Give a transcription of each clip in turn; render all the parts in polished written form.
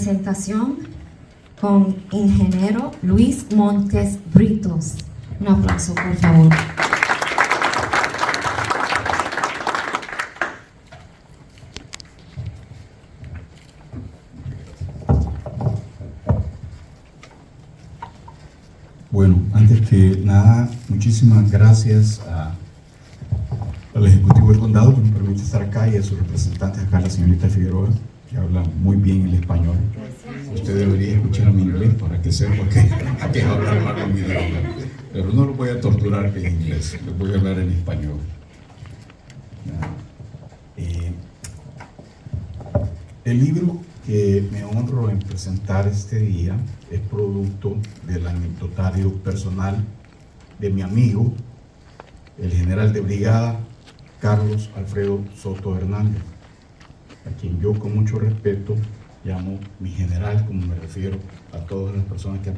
presentación con ingeniero Luis Montes Britos. Un aplauso, por favor. Bueno, antes que nada, muchísimas gracias al Ejecutivo del Condado que me permite estar acá y a sus representantes acá, la señorita Figueroa, que habla muy bien el español. Usted debería escuchar mi inglés para que sepa que hablar mal en mi idioma. Pero no lo voy a torturar en inglés, le voy a hablar en español. El libro que me honro en presentar este día es producto del anecdotario personal de mi amigo, el general de brigada Carlos Alfredo Soto Hernández, a quien yo con mucho respeto llamo mi general, como me refiero a todas las personas que han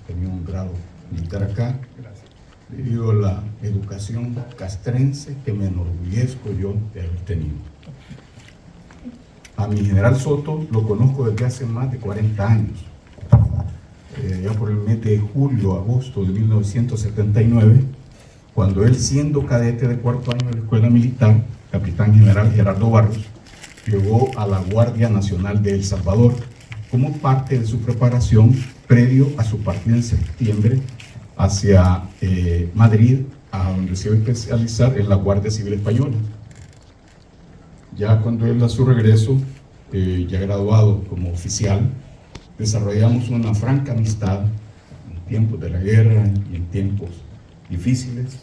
tenido un grado militar acá, debido a la educación castrense que me enorgullezco yo de haber tenido. A mi general Soto lo conozco desde hace más de 40 años, ya por el mes de julio, agosto de 1979, cuando él, siendo cadete de cuarto año de la escuela militar, capitán general Gerardo Barros, llegó a la Guardia Nacional de El Salvador como parte de su preparación previo a su partida en septiembre hacia Madrid, a donde se iba a especializar en la Guardia Civil Española. Ya cuando él a su regreso, ya graduado como oficial, desarrollamos una franca amistad en tiempos de la guerra y en tiempos difíciles,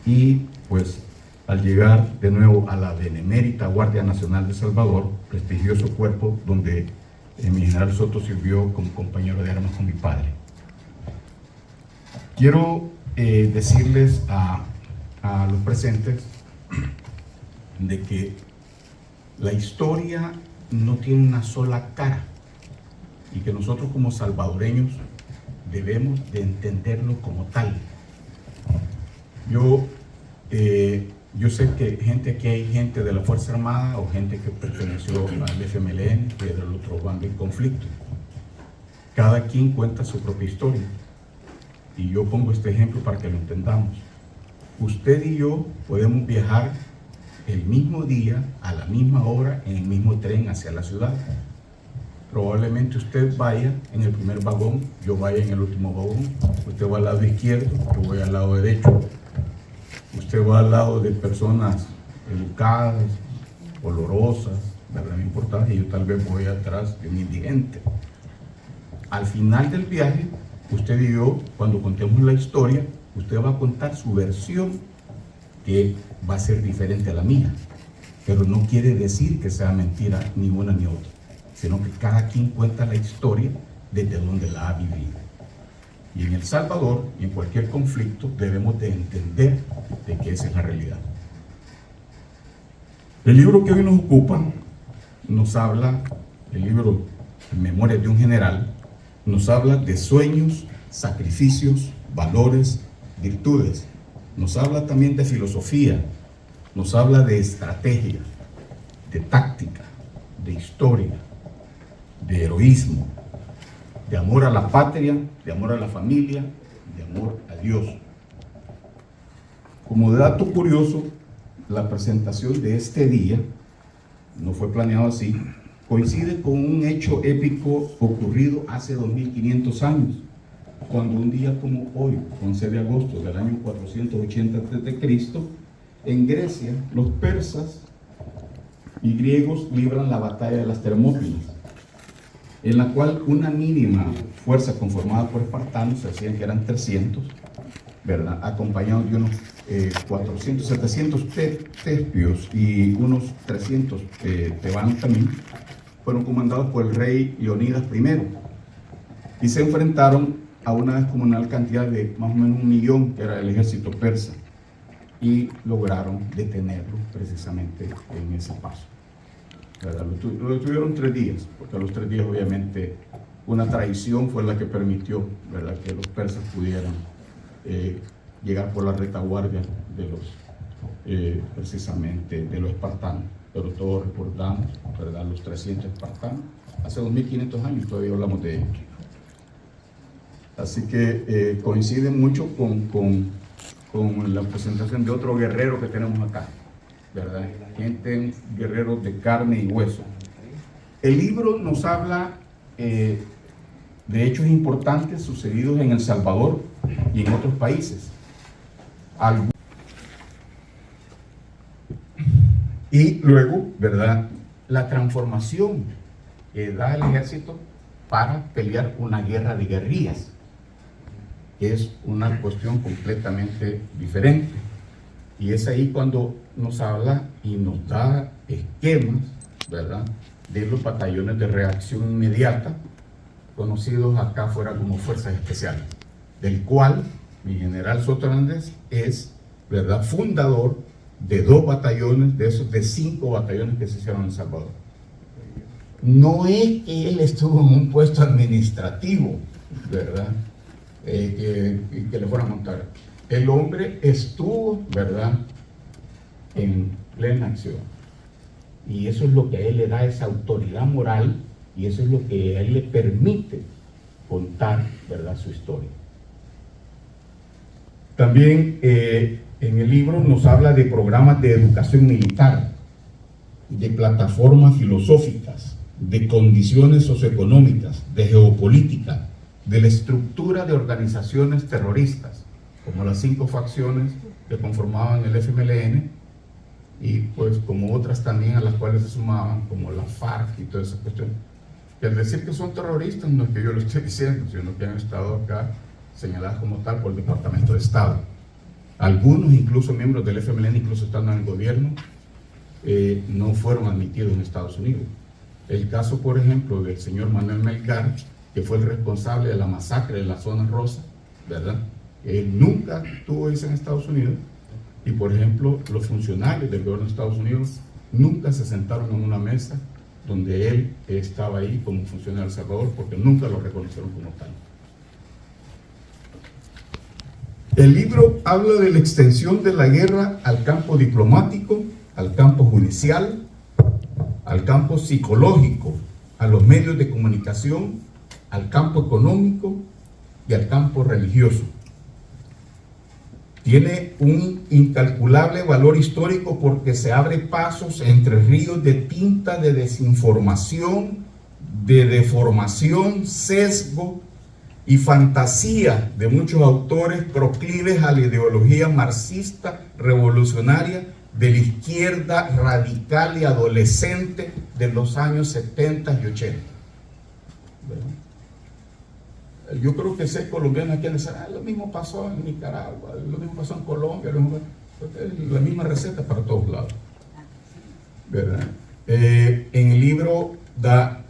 y pues al llegar de nuevo a la benemérita Guardia Nacional de Salvador, prestigioso cuerpo donde mi general Soto sirvió como compañero de armas con mi padre. Quiero decirles a los presentes de que la historia no tiene una sola cara y que nosotros como salvadoreños debemos de entenderlo como tal. Yo sé que aquí hay gente de la Fuerza Armada o gente que perteneció al FMLN, que era el otro bando en conflicto. Cada quien cuenta su propia historia. Y yo pongo este ejemplo para que lo entendamos. Usted y yo podemos viajar el mismo día, a la misma hora, en el mismo tren hacia la ciudad. Probablemente usted vaya en el primer vagón, yo vaya en el último vagón. Usted va al lado izquierdo, yo voy al lado derecho. Usted va al lado de personas educadas, olorosas, ¿verdad? No importa, y yo tal vez voy atrás de un indigente. Al final del viaje, usted y yo, cuando contemos la historia, usted va a contar su versión, que va a ser diferente a la mía, pero no quiere decir que sea mentira ni una ni otra, sino que cada quien cuenta la historia desde donde la ha vivido. Y en El Salvador y en cualquier conflicto debemos de entender de que esa es la realidad. El libro que hoy nos ocupa nos habla, el libro Memorias de un General, nos habla de sueños, sacrificios, valores, virtudes. Nos habla también de filosofía, nos habla de estrategia, de táctica, de historia, de heroísmo, de amor a la patria, de amor a la familia, de amor a Dios. Como dato curioso, la presentación de este día, no fue planeado así, coincide con un hecho épico ocurrido hace 2500 años, cuando un día como hoy, 11 de agosto del año 480 a.C., en Grecia, los persas y griegos libran la batalla de las Termópilas, en la cual una mínima fuerza conformada por espartanos, se decían que eran 300, ¿verdad?, acompañados de unos 400, 700 tespios y unos 300 tebanos también, fueron comandados por el rey Leonidas I, y se enfrentaron a una descomunal cantidad de más o menos 1 millón, que era el ejército persa, y lograron detenerlo precisamente en ese paso. Lo detuvieron 3 días, porque a los 3 días obviamente una traición fue la que permitió, ¿verdad?, que los persas pudieran llegar por la retaguardia precisamente de los espartanos, pero todos recordamos, ¿verdad?, los 300 espartanos. Hace 2500 años todavía hablamos de ellos. Así que coincide mucho con la presentación de otro guerrero que tenemos acá, ¿verdad? Gente, guerreros de carne y hueso. El libro nos habla de hechos importantes sucedidos en El Salvador y en otros países. Y luego, ¿verdad?, la transformación que da el ejército para pelear una guerra de guerrillas, que es una cuestión completamente diferente. Y es ahí cuando nos habla y nos da esquemas, ¿verdad?, de los batallones de reacción inmediata, conocidos acá afuera como fuerzas especiales, del cual mi general Soto Hernández es, ¿verdad?, fundador de 2 batallones, de esos de 5 batallones que se hicieron en El Salvador. No es que él estuvo en un puesto administrativo, ¿verdad?, que le fueran a montar. El hombre estuvo, ¿verdad?, en plena acción. Y eso es lo que a él le da esa autoridad moral, y eso es lo que a él le permite contar, ¿verdad?, su historia. También en el libro nos habla de programas de educación militar, de plataformas filosóficas, de condiciones socioeconómicas, de geopolítica, de la estructura de organizaciones terroristas, como las 5 facciones que conformaban el FMLN, y pues como otras también a las cuales se sumaban, como la FARC y todas esas cuestiones. Y al decir que son terroristas, no es que yo lo esté diciendo, sino que han estado acá señaladas como tal por el Departamento de Estado. Algunos, incluso miembros del FMLN, incluso estando en el gobierno, no fueron admitidos en Estados Unidos. El caso, por ejemplo, del señor Manuel Melgar, que fue el responsable de la masacre de la zona rosa, ¿verdad? Él nunca tuvo irse en Estados Unidos, y por ejemplo, los funcionarios del gobierno de Estados Unidos nunca se sentaron en una mesa donde él estaba ahí como funcionario de El Salvador, porque nunca lo reconocieron como tal. El libro habla de la extensión de la guerra al campo diplomático, al campo judicial, al campo psicológico, a los medios de comunicación, al campo económico y al campo religioso. Tiene un incalculable valor histórico porque se abre pasos entre ríos de tinta de desinformación, de deformación, sesgo y fantasía de muchos autores proclives a la ideología marxista revolucionaria de la izquierda radical y adolescente de los años 70 y 80. ¿Verdad? Yo creo que ser colombiano aquí en lo mismo pasó en Nicaragua, lo mismo pasó en Colombia, la misma receta para todos lados, ¿verdad? En el libro da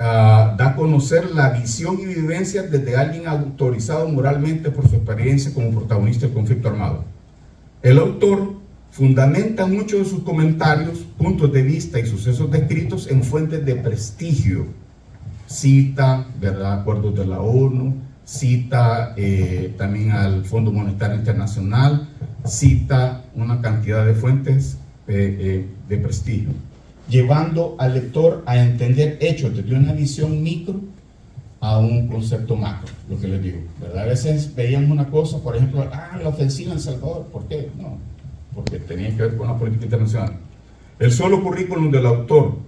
a conocer la visión y vivencia desde alguien autorizado moralmente por su experiencia como protagonista del conflicto armado. El autor fundamenta muchos de sus comentarios, puntos de vista y sucesos descritos en fuentes de prestigio. Cita, ¿verdad?, acuerdos de la ONU, cita también al Fondo Monetario Internacional, cita una cantidad de fuentes de prestigio, llevando al lector a entender hechos desde una visión micro a un concepto macro, lo que les digo, ¿verdad? A veces veíamos una cosa, por ejemplo, la ofensiva en El Salvador, ¿por qué? No, porque tenía que ver con la política internacional. El solo currículum del autor,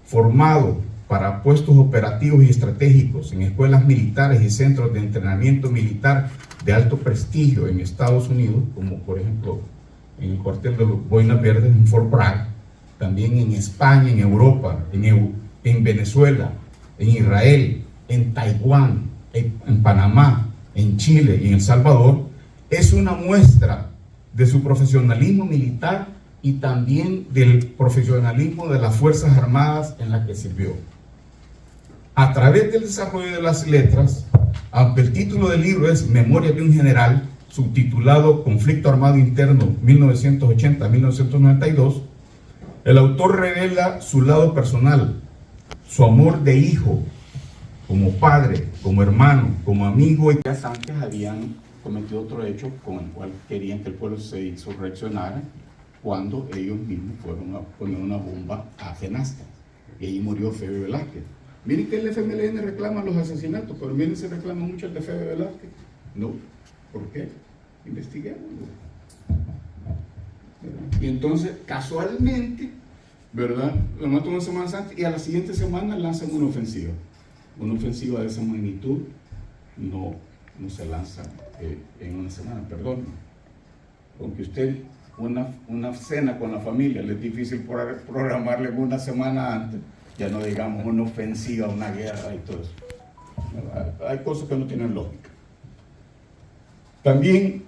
formado para puestos operativos y estratégicos en escuelas militares y centros de entrenamiento militar de alto prestigio en Estados Unidos, como por ejemplo en el cuartel de los Boinas Verdes en Fort Bragg, también en España, en Europa, en Venezuela, en Israel, en Taiwán, en Panamá, en Chile y en El Salvador, es una muestra de su profesionalismo militar y también del profesionalismo de las Fuerzas Armadas en las que sirvió. A través del desarrollo de las letras, aunque el título del libro es Memorias de un general, subtitulado Conflicto Armado Interno 1980-1992, el autor revela su lado personal, su amor de hijo, como padre, como hermano, como amigo. Y días antes habían cometido otro hecho con el cual querían que el pueblo se insurreccionara, cuando ellos mismos fueron a poner una bomba a Fenasca y ahí murió Febe Velázquez. Miren que el FMLN reclama los asesinatos, pero miren se reclama mucho el de Febe Velázquez. No, ¿por qué? Investiguémoslo. Y entonces, casualmente, ¿verdad? Lo matan una semana antes y a la siguiente semana lanzan una ofensiva. Una ofensiva de esa magnitud no se lanza en una semana, perdón. Aunque usted una cena con la familia le es difícil programarle una semana antes, ya no digamos una ofensiva, una guerra y todo eso. Hay cosas que no tienen lógica. También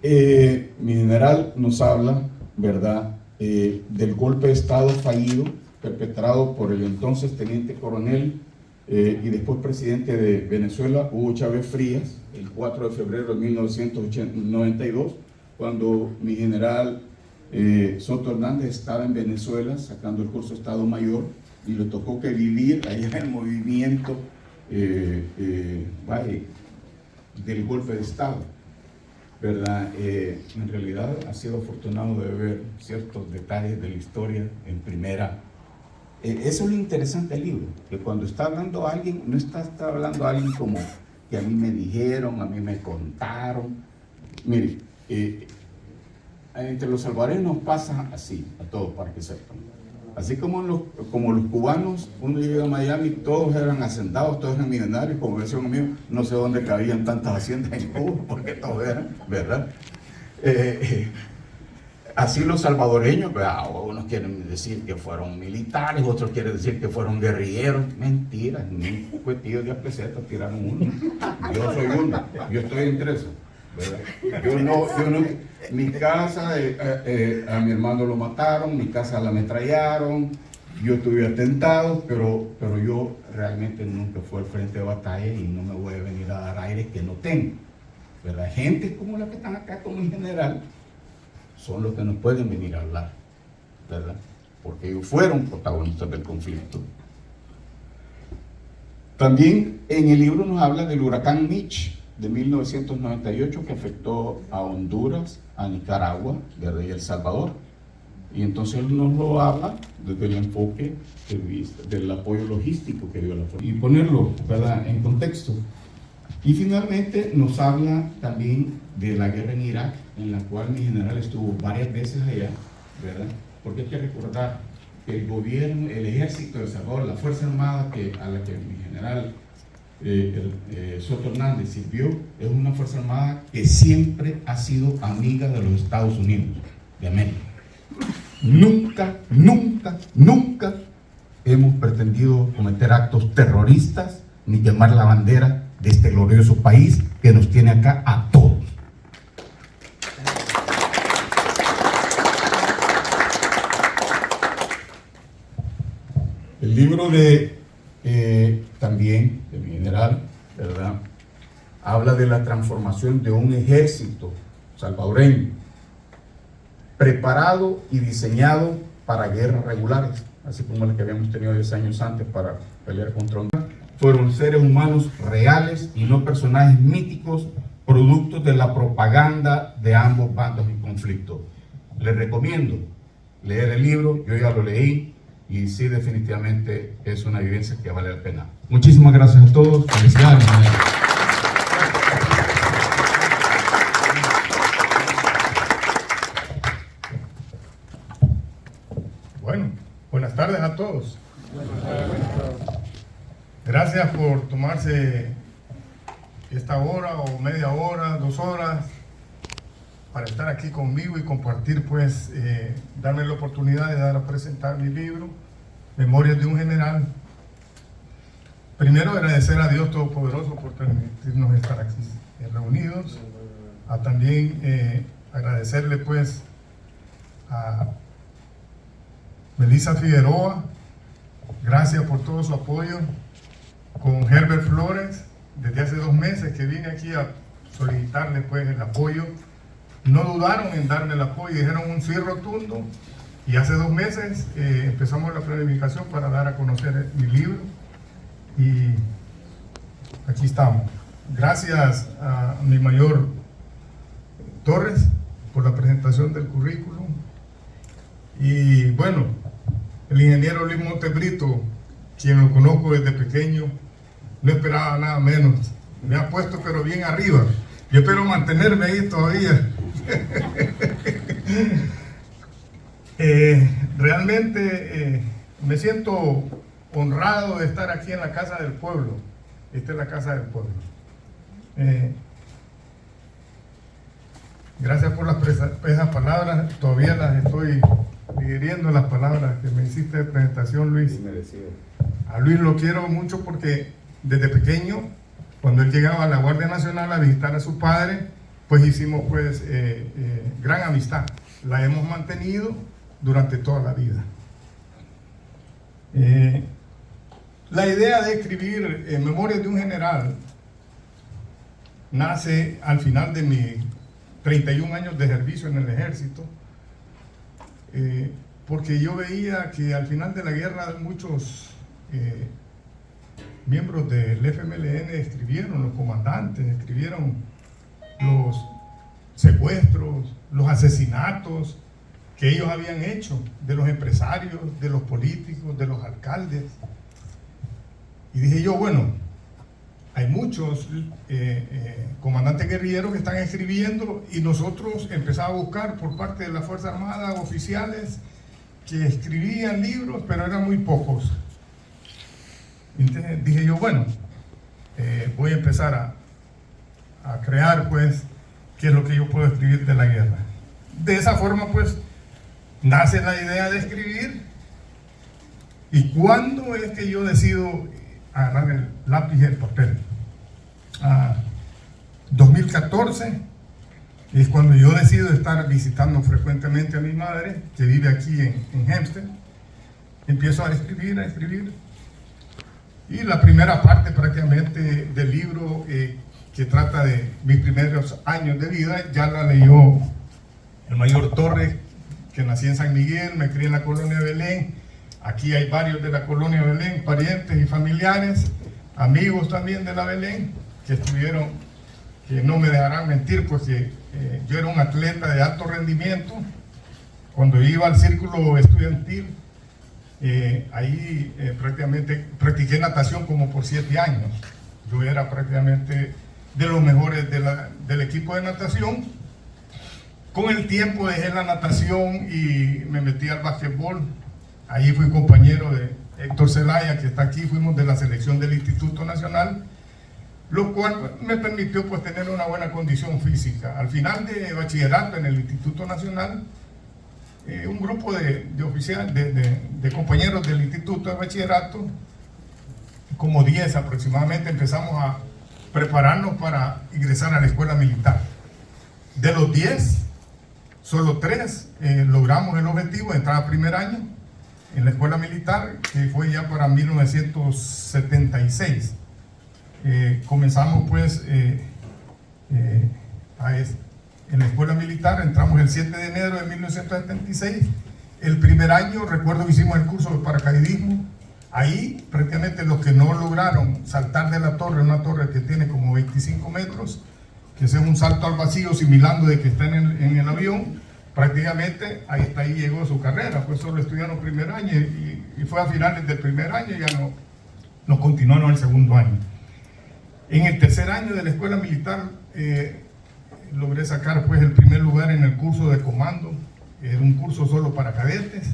mi general nos habla, ¿verdad?, del golpe de Estado fallido perpetrado por el entonces teniente coronel y después presidente de Venezuela, Hugo Chávez Frías, el 4 de febrero de 1992, cuando mi general Soto Hernández estaba en Venezuela sacando el curso de Estado Mayor y le tocó que vivir allá en el movimiento del golpe de Estado, ¿verdad? En realidad ha sido afortunado de ver ciertos detalles de la historia en primera. Eso es lo interesante del libro, que cuando está hablando a alguien, no está hablando a alguien como que a mí me dijeron, a mí me contaron. Mire, entre los salvadoreños pasa así, a todos para que sepan. Así como los cubanos, uno llega a Miami, todos eran hacendados, todos eran millonarios, como decía un amigo, no sé dónde cabían tantas haciendas en Cuba, porque todos eran, ¿verdad? Así los salvadoreños, unos quieren decir que fueron militares, otros quieren decir que fueron guerrilleros. Mentiras, ni un cuetillo de pesetas tiraron uno. Yo soy uno, yo estoy entre eso, ¿verdad? Yo no, mi casa, a mi hermano lo mataron, mi casa la ametrallaron, yo tuve atentados, pero yo realmente nunca fui al frente de batalla y no me voy a venir a dar aires que no tengo, ¿verdad? Gente como la que están acá, como en general, son los que nos pueden venir a hablar, ¿verdad? Porque ellos fueron protagonistas del conflicto. También en el libro nos habla del huracán Mitch de 1998 que afectó a Honduras, a Nicaragua, ¿verdad?, y El Salvador. Y entonces él nos lo habla desde el enfoque del apoyo logístico que dio la fuerza. Y ponerlo, ¿verdad?, en contexto. Y finalmente nos habla también de la guerra en Irak, en la cual mi general estuvo varias veces allá, ¿verdad? Porque hay que recordar que el gobierno, el ejército de El Salvador, la Fuerza Armada a la que mi general Soto Hernández sirvió, es una Fuerza Armada que siempre ha sido amiga de los Estados Unidos de América. Nunca, nunca, nunca hemos pretendido cometer actos terroristas ni quemar la bandera de este glorioso país que nos tiene acá a todos. El libro también de mi general, ¿verdad?, habla de la transformación de un ejército salvadoreño preparado y diseñado para guerras regulares, así como las que habíamos tenido 10 años antes para pelear contra un... Fueron seres humanos reales y no personajes míticos, productos de la propaganda de ambos bandos en conflicto. Les recomiendo leer el libro, yo ya lo leí y sí, definitivamente es una vivencia que vale la pena. Muchísimas gracias a todos. Felicidades. Bueno, buenas tardes a todos. Gracias por tomarse esta hora o media hora, 2 horas para estar aquí conmigo y compartir, pues, darme la oportunidad de dar a presentar mi libro, Memorias de un General. Primero, agradecer a Dios Todopoderoso por permitirnos estar aquí reunidos. También agradecerle, pues, a Melissa Figueroa, gracias por todo su apoyo, con Herbert Flores, desde hace 2 meses que vine aquí a solicitarle, pues, el apoyo. No dudaron en darme el apoyo, dijeron un sí rotundo, y hace 2 meses empezamos la planificación para dar a conocer mi libro, y aquí estamos. Gracias a mi mayor Torres por la presentación del currículum. Y bueno, el ingeniero Luis Montes Brito, quien lo conozco desde pequeño, no esperaba nada menos. Me ha puesto pero bien arriba. Yo espero mantenerme ahí todavía. Realmente me siento honrado de estar aquí en la Casa del Pueblo. Esta es la Casa del Pueblo. Gracias por esas palabras. Todavía las estoy digiriendo, las palabras que me hiciste de presentación, Luis. A Luis lo quiero mucho porque desde pequeño, cuando él llegaba a la Guardia Nacional a visitar a su padre, pues hicimos pues gran amistad. La hemos mantenido durante toda la vida. La idea de escribir Memorias de un General nace al final de mis 31 años de servicio en el ejército, porque yo veía que al final de la guerra muchos miembros del FMLN escribieron, los comandantes escribieron los secuestros, los asesinatos que ellos habían hecho de los empresarios, de los políticos, de los alcaldes. Y dije yo, bueno, hay muchos comandantes guerrilleros que están escribiendo, y nosotros empezamos a buscar por parte de la Fuerza Armada oficiales que escribían libros, pero eran muy pocos. Entonces dije yo, bueno, voy a empezar a crear pues qué es lo que yo puedo escribir de la guerra. De esa forma pues nace la idea de escribir. ¿Y cuándo es que yo decido agarrar el lápiz y el papel? 2014 es cuando yo decido estar visitando frecuentemente a mi madre, que vive aquí en Hempstead. Empiezo a escribir. Y la primera parte prácticamente del libro que trata de mis primeros años de vida, ya la leyó el mayor Torres, que nací en San Miguel, me crié en la colonia Belén. Aquí hay varios de la colonia Belén, parientes y familiares, amigos también de la Belén, que estuvieron, que no me dejarán mentir, pues que yo era un atleta de alto rendimiento. Cuando iba al círculo estudiantil, ahí prácticamente practiqué natación como por 7 años. Yo era prácticamente de los mejores del equipo de natación. Con el tiempo dejé la natación y me metí al básquetbol. Ahí fui compañero de Héctor Zelaya, que está aquí. Fuimos de la selección del Instituto Nacional, lo cual me permitió pues tener una buena condición física. Al final de bachillerato en el Instituto Nacional, un grupo de oficiales, de compañeros del Instituto de Bachillerato, como 10 aproximadamente, empezamos a prepararnos para ingresar a la escuela militar. De los 10, solo 3 logramos el objetivo de entrar a primer año en la escuela militar, que fue ya para 1976. Comenzamos pues en la escuela militar, entramos el 7 de enero de 1976. El primer año, recuerdo que hicimos el curso de paracaidismo. Ahí prácticamente los que no lograron saltar de la torre, una torre que tiene como 25 metros, que es un salto al vacío simulando de que están en el avión, prácticamente ahí llegó su carrera. Pues solo estudiaron primer año y fue a finales del primer año, ya no continuaron el segundo año. En el tercer año de la escuela militar logré sacar pues el primer lugar en el curso de comando. Era un curso solo para cadetes,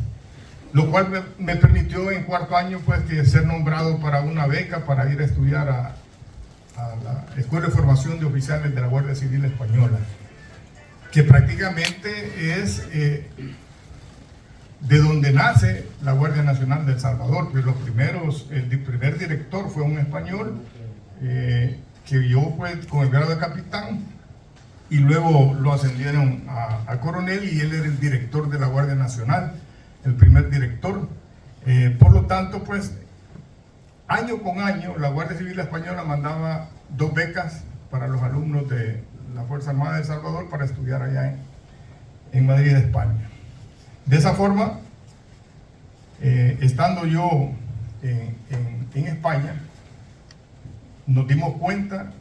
lo cual me permitió en cuarto año pues ser nombrado para una beca para ir a estudiar a la Escuela de Formación de Oficiales de la Guardia Civil Española, que prácticamente es de donde nace la Guardia Nacional de El Salvador. Pues el primer director fue un español que yo pues con el grado de capitán, y luego lo ascendieron a coronel, y él era el director de la Guardia Nacional, el primer director. Por lo tanto, pues año con año la Guardia Civil Española mandaba 2 becas para los alumnos de la Fuerza Armada de El Salvador para estudiar allá en Madrid, España. De esa forma, estando yo en España, nos dimos cuenta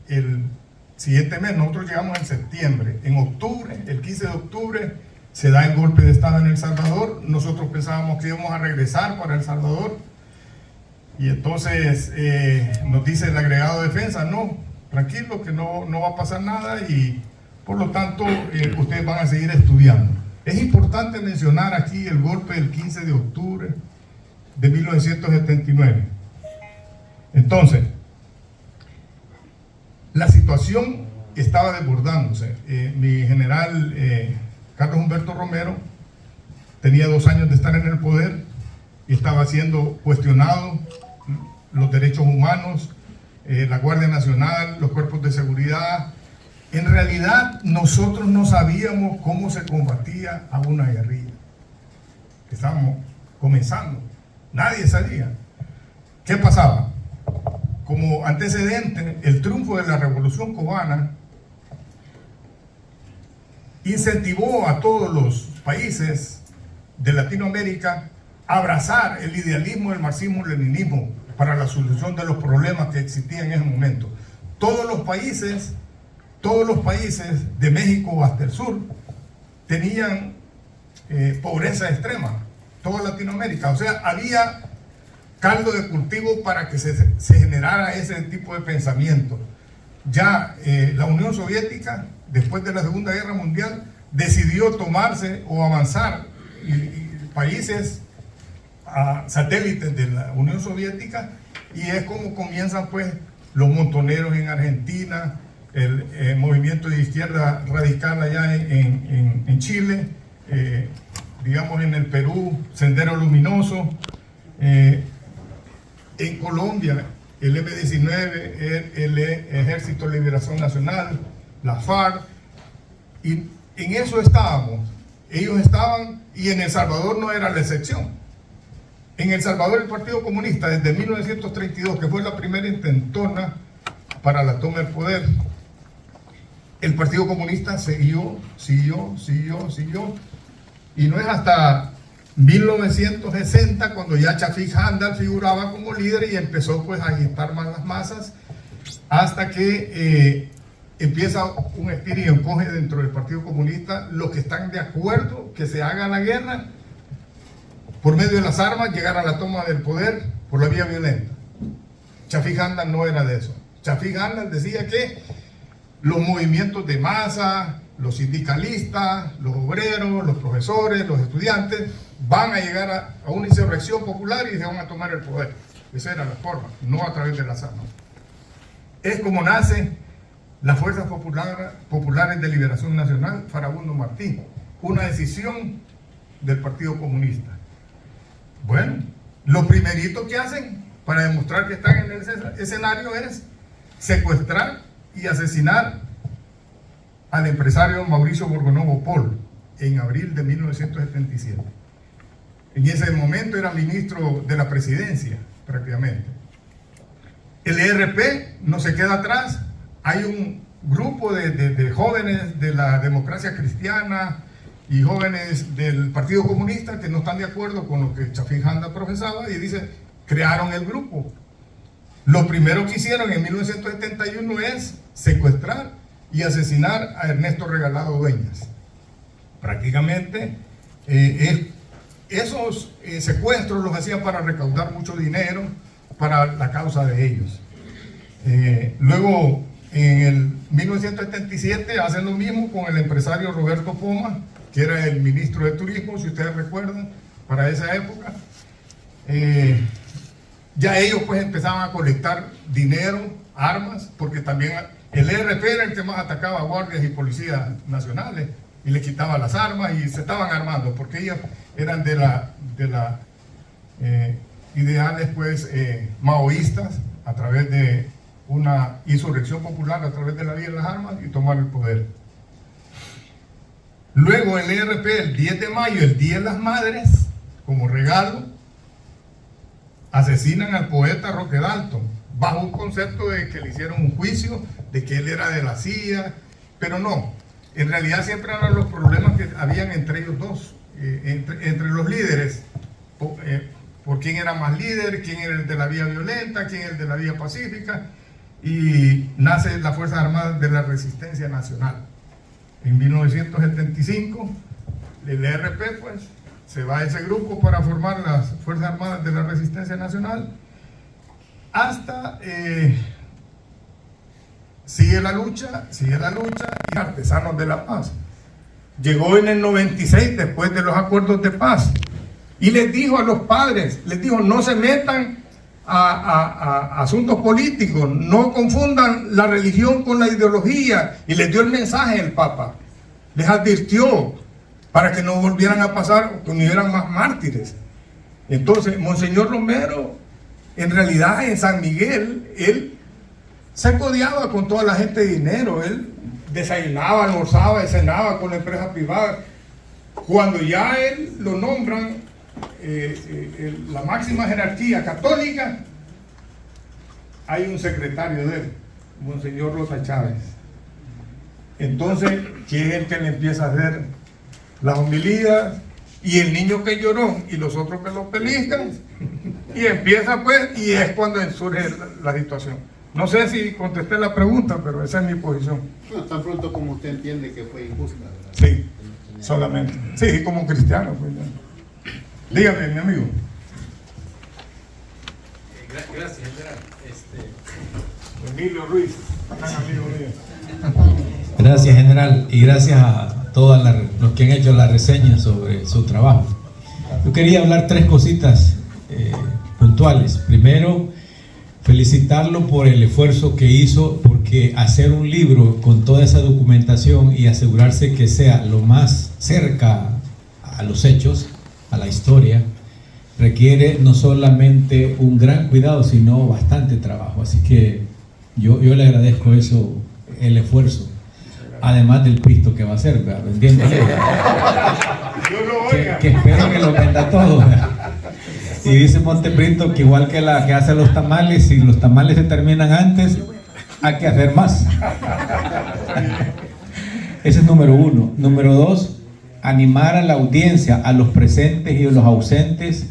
el siguiente mes. Nosotros llegamos en septiembre. En octubre, el 15 de octubre, se da el golpe de Estado en El Salvador. Nosotros pensábamos que íbamos a regresar para El Salvador, y entonces nos dice el agregado de defensa: no, tranquilo, que no va a pasar nada, y por lo tanto ustedes van a seguir estudiando. Es importante mencionar aquí el golpe del 15 de octubre de 1979. Entonces, la situación estaba desbordándose. Mi general Carlos Humberto Romero tenía 2 años de estar en el poder y estaba siendo cuestionado los derechos humanos, la Guardia Nacional, los cuerpos de seguridad. En realidad nosotros no sabíamos cómo se combatía a una guerrilla. Estábamos comenzando, nadie sabía. ¿Qué pasaba? Como antecedente, el triunfo de la Revolución Cubana incentivó a todos los países de Latinoamérica a abrazar el idealismo del marxismo-leninismo para la solución de los problemas que existían en ese momento. Todos los países de México hasta el sur tenían pobreza extrema, toda Latinoamérica. O sea, había caldo de cultivo para que se generara ese tipo de pensamiento. Ya la Unión Soviética, después de la Segunda Guerra Mundial, decidió tomarse o avanzar países satélites de la Unión Soviética, y es como comienzan pues los montoneros en Argentina, el movimiento de izquierda radical allá en Chile, digamos en el Perú, Sendero Luminoso, en Colombia el M-19, el Ejército de Liberación Nacional, la FARC, y en eso estábamos. Ellos estaban, y en El Salvador no era la excepción. En El Salvador el Partido Comunista, desde 1932, que fue la primera intentona para la toma del poder, el Partido Comunista siguió, y no es hasta 1960 cuando ya Chafik Handal figuraba como líder y empezó pues a agitar más las masas, hasta que empieza un estira y encoge dentro del Partido Comunista. Los que están de acuerdo que se haga la guerra por medio de las armas, llegar a la toma del poder por la vía violenta. Chafik Handal no era de eso. Chafik Handal decía que los movimientos de masa, los sindicalistas, los obreros, los profesores, los estudiantes van a llegar a una insurrección popular y se van a tomar el poder. Esa era la forma, no a través de las armas. Es como nace las Fuerzas Populares de Liberación Nacional, Farabundo Martí, una decisión del Partido Comunista. Bueno, lo primerito que hacen para demostrar que están en ese escenario es secuestrar y asesinar al empresario Mauricio Borgonovo Pol en abril de 1977. En ese momento era ministro de la presidencia, prácticamente. El ERP no se queda atrás. Hay un grupo de jóvenes de la democracia cristiana y jóvenes del Partido Comunista que no están de acuerdo con lo que Chafik Handal profesaba, y dice, crearon el grupo. Lo primero que hicieron en 1971 es secuestrar y asesinar a Ernesto Regalado Dueñas. Prácticamente esos secuestros los hacían para recaudar mucho dinero para la causa de ellos. Luego, en el 1977 hacen lo mismo con el empresario Roberto Poma, que era el ministro de Turismo, si ustedes recuerdan, para esa época. Ya ellos pues empezaban a colectar dinero, armas, porque también el ERP era el que más atacaba a guardias y policías nacionales y le quitaba las armas, y se estaban armando porque ellos eran de la ideales pues maoístas, a través de una insurrección popular, a través de la vía de las armas, y tomar el poder. Luego el ERP, el 10 de mayo, el Día de las Madres, como regalo, asesinan al poeta Roque Dalton, bajo un concepto de que le hicieron un juicio, de que él era de la CIA, pero no, en realidad siempre eran los problemas que habían entre ellos dos, entre los líderes, por quién era más líder, quién era el de la vía violenta, quién era el de la vía pacífica, y nace las Fuerzas Armadas de la Resistencia Nacional. En 1975, el ERP, pues, se va a ese grupo para formar las Fuerzas Armadas de la Resistencia Nacional, hasta sigue la lucha, y Artesanos de la Paz. Llegó en el 96, después de los acuerdos de paz, y les dijo a los padres, les dijo, no se metan a asuntos políticos, no confundan la religión con la ideología, y les dio el mensaje el Papa, les advirtió para que no volvieran a pasar, que no hubieran más mártires. Entonces, Monseñor Romero, en realidad en San Miguel, él se codeaba con toda la gente de dinero, él desayunaba, almorzaba y cenaba con la empresa privada. Cuando ya él lo nombran la máxima jerarquía católica, hay un secretario de él, Monseñor Rosa Chávez. Entonces, que es el que le empieza a hacer las homilías, y el niño que lloró y los otros que lo pellizcan, y empieza pues, y es cuando surge la situación. No sé si contesté la pregunta, pero esa es mi posición. Bueno, tan pronto como usted entiende que fue injusta, ¿verdad? Sí, solamente. Sí, como cristiano. Pues, dígame, mi amigo. Gracias, general. Emilio Ruiz, gran amigo mío. Gracias, general, y gracias a todos los que han hecho la reseña sobre su trabajo. Yo quería hablar tres cositas puntuales. Primero, felicitarlo por el esfuerzo que hizo, porque hacer un libro con toda esa documentación y asegurarse que sea lo más cerca a los hechos, a la historia, requiere no solamente un gran cuidado, sino bastante trabajo. Así que yo le agradezco eso, el esfuerzo, además del pisto que va a hacer, vendiéndole. Que espero que lo venda todo, ¿verdad? Y dice Montepinto que igual que la que hace los tamales, si los tamales se terminan antes, hay que hacer más. Ese es número uno. Número dos, animar a la audiencia, a los presentes y a los ausentes,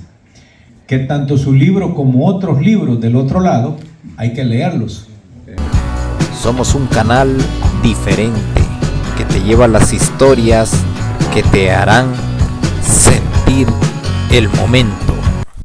que tanto su libro como otros libros del otro lado, hay que leerlos. Somos un canal diferente que te lleva las historias que te harán sentir el momento.